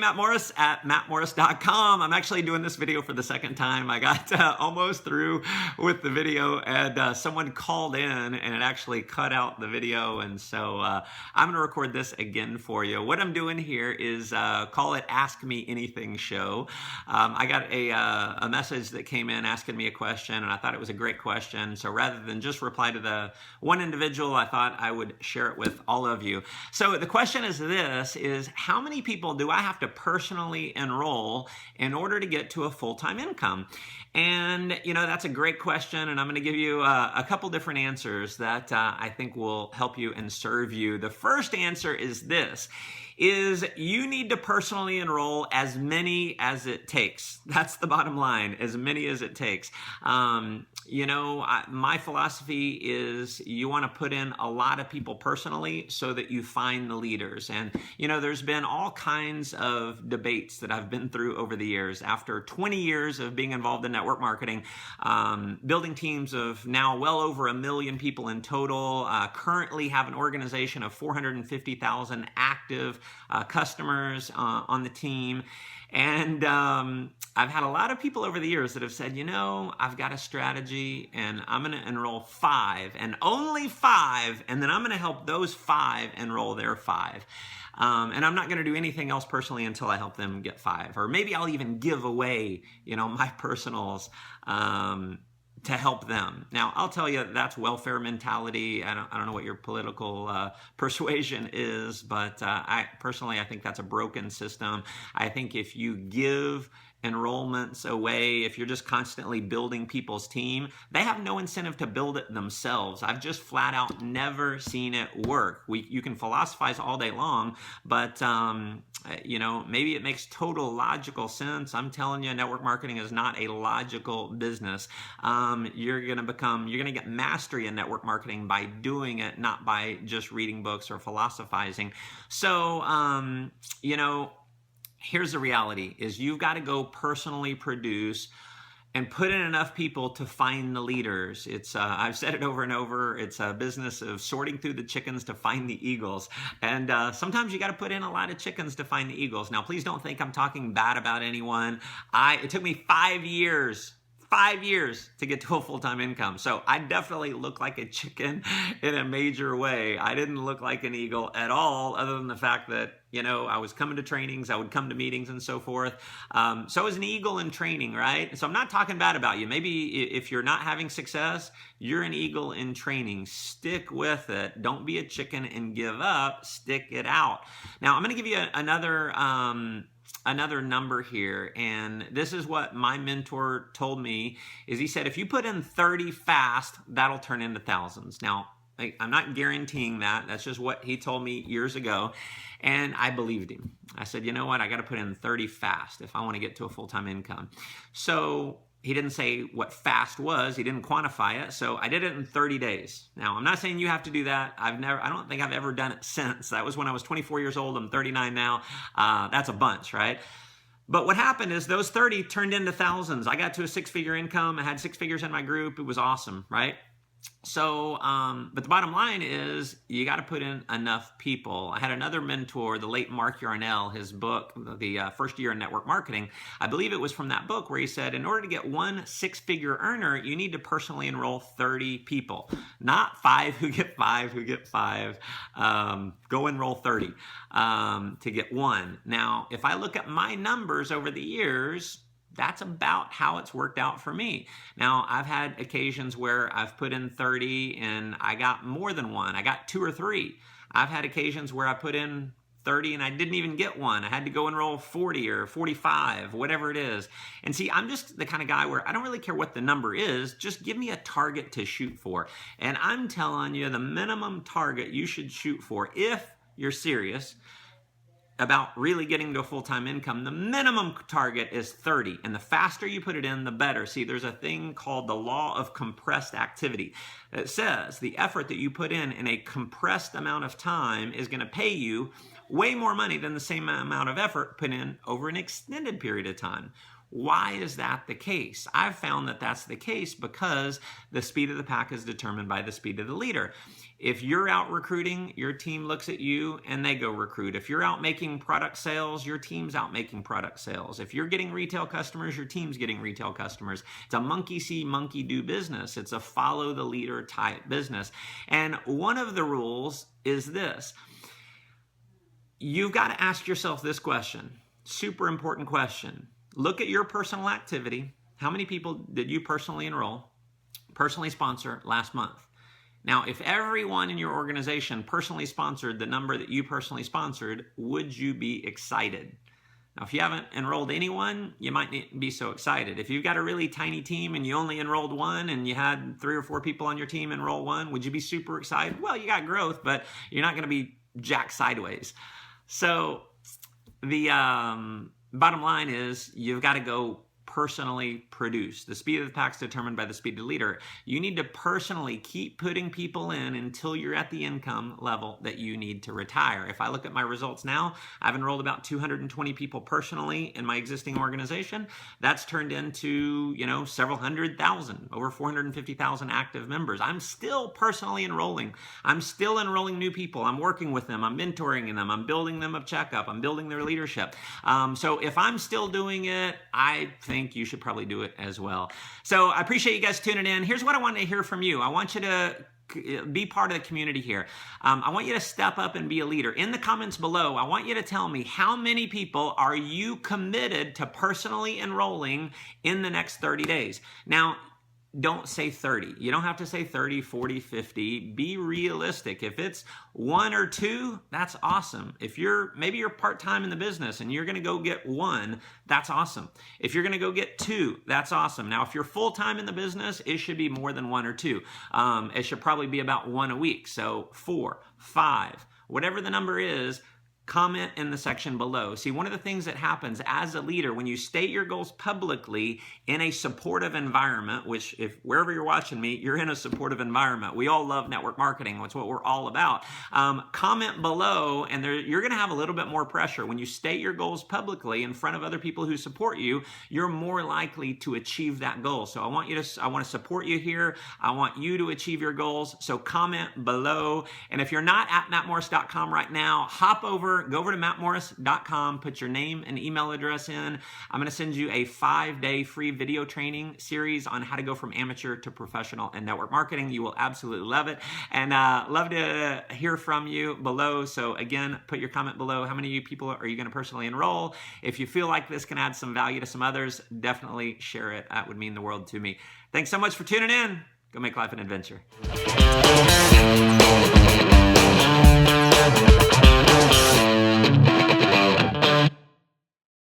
Matt Morris at mattmorris.com. I'm actually doing this video for the second time. I got almost through with the video and someone called in and it actually cut out the video. And so I'm going to record this again for you. What I'm doing here is call it Ask Me Anything show. I got a message that came in asking me a question and I thought it was a great question. So rather than just reply to the one individual, I thought I would share it with all of you. So the question is this, is how many people do I have to personally enroll in order to get to a full-time income? And, you know, that's a great question, and I'm going to give you a couple different answers that I think will help you and serve you. The first answer is this, is you need to personally enroll as many as it takes. That's the bottom line, as many as it takes. You know, my philosophy is you want to put in a lot of people personally so that you find the leaders. And, you know, there's been all kinds of debates that I've been through over the years. After 20 years of being involved in network marketing, building teams of now well over 1 million people in total, currently have an organization of 450,000 active customers on the team. And I've had a lot of people over the years that have said, you know, I've got a strategy and I'm going to enroll 5 and only 5, and then I'm going to help those 5 enroll their 5. And I'm not going to do anything else personally until I help them get 5. Or maybe I'll even give away, you know, my personals to help them. Now, I'll tell you, that's welfare mentality. I don't know what your political persuasion is, but I think that's a broken system. I think if you give enrollments away, if you're just constantly building people's team, they have no incentive to build it themselves. I've just flat out never seen it work. You can philosophize all day long, but you know, maybe it makes total logical sense. I'm telling you, network marketing is not a logical business. You're going to get mastery in network marketing by doing it, not by just reading books or philosophizing. So, you know, here's the reality, is you've got to go personally produce and put in enough people to find the leaders. It's I've said it over and over, it's a business of sorting through the chickens to find the eagles. And sometimes you got to put in a lot of chickens to find the eagles. Now, please don't think I'm talking bad about anyone. It took me 5 years to get to a full-time income. So I definitely look like a chicken in a major way. I didn't look like an eagle at all, other than the fact that, you know, I was coming to trainings, I would come to meetings and so forth. So I was an eagle in training, right? So I'm not talking bad about you. Maybe if you're not having success, you're an eagle in training. Stick with it. Don't be a chicken and give up. Stick it out. Now, I'm going to give you another number here, and this is what my mentor told me, is he said, if you put in 30 fast, that'll turn into thousands. Now, I'm not guaranteeing that. That's just what he told me years ago, and I believed him. I said, you know what? I got to put in 30 fast if I want to get to a full-time income. So he didn't say what fast was. He didn't quantify it. So I did it in 30 days. Now, I'm not saying you have to do that. I don't think I've ever done it since. That was when I was 24 years old. I'm 39 now. That's a bunch, right? But what happened is those 30 turned into thousands. I got to a 6-figure income. I had 6 figures in my group. It was awesome, right? So, but the bottom line is you got to put in enough people. I had another mentor, the late Mark Yarnell, his book, the First Year in Network Marketing. I believe it was from that book where he said, in order to get one 6-figure earner, you need to personally enroll 30 people, not 5 who get 5 who get 5. Go enroll 30 to get one. Now, if I look at my numbers over the years, that's about how it's worked out for me. Now, I've had occasions where I've put in 30 and I got more than one. I got 2 or 3. I've had occasions where I put in 30 and I didn't even get one. I had to go enroll 40 or 45, whatever it is. And see, I'm just the kind of guy where I don't really care what the number is. Just give me a target to shoot for. And I'm telling you, the minimum target you should shoot for, if you're serious about really getting to a full-time income, the minimum target is 30. And the faster you put it in, the better. See, there's a thing called the law of compressed activity. It says the effort that you put in a compressed amount of time is going to pay you way more money than the same amount of effort put in over an extended period of time. Why is that the case? I've found that that's the case because the speed of the pack is determined by the speed of the leader. If you're out recruiting, your team looks at you and they go recruit. If you're out making product sales, your team's out making product sales. If you're getting retail customers, your team's getting retail customers. It's a monkey see, monkey do business. It's a follow the leader type business. And one of the rules is this. You've got to ask yourself this question, super important question. Look at your personal activity. How many people did you personally enroll, personally sponsor last month? Now, if everyone in your organization personally sponsored the number that you personally sponsored, would you be excited? Now, if you haven't enrolled anyone, you might not be so excited. If you've got a really tiny team and you only enrolled one and you had 3 or 4 people on your team enroll one, would you be super excited? Well, you got growth, but you're not going to be jacked sideways. So the bottom line is you've got to go personally produce. The speed of the pack is determined by the speed of the leader. You need to personally keep putting people in until you're at the income level that you need to retire. If I look at my results now, I've enrolled about 220 people personally in my existing organization. That's turned into, several hundred thousand, over 450,000 active members. I'm still personally enrolling. I'm still enrolling new people. I'm working with them. I'm mentoring them. I'm building them a checkup. I'm building their leadership. So if I'm still doing it, I think you should probably do it as well. So I appreciate you guys tuning in. Here's what I want to hear from you. I want you to be part of the community here. I want you to step up and be a leader. In the comments below, I want you to tell me how many people are you committed to personally enrolling in the next 30 days. Now, don't say 30. You don't have to say 30, 40, 50. Be realistic. If it's 1 or 2, that's awesome. If maybe you're part-time in the business and you're going to go get 1, that's awesome. If you're going to go get 2, that's awesome. Now, if you're full-time in the business, it should be more than 1 or 2. It should probably be about 1 a week. So 4, 5, whatever the number is, comment in the section below. See, one of the things that happens as a leader when you state your goals publicly in a supportive environment, which if wherever you're watching me, you're in a supportive environment. We all love network marketing. That's what we're all about. Comment below, and you're going to have a little bit more pressure. When you state your goals publicly in front of other people who support you, you're more likely to achieve that goal. So I want to support you here. I want you to achieve your goals. So comment below. And if you're not at mattmorris.com right now, hop over, go over to mattmorris.com, put your name and email address in. I'm going to send you a 5-day free video training series on how to go from amateur to professional in network marketing. You will absolutely love it. And love to hear from you below. So again, put your comment below. How many of you people are you going to personally enroll? If you feel like this can add some value to some others, definitely share it. That would mean the world to me. Thanks so much for tuning in. Go make life an adventure.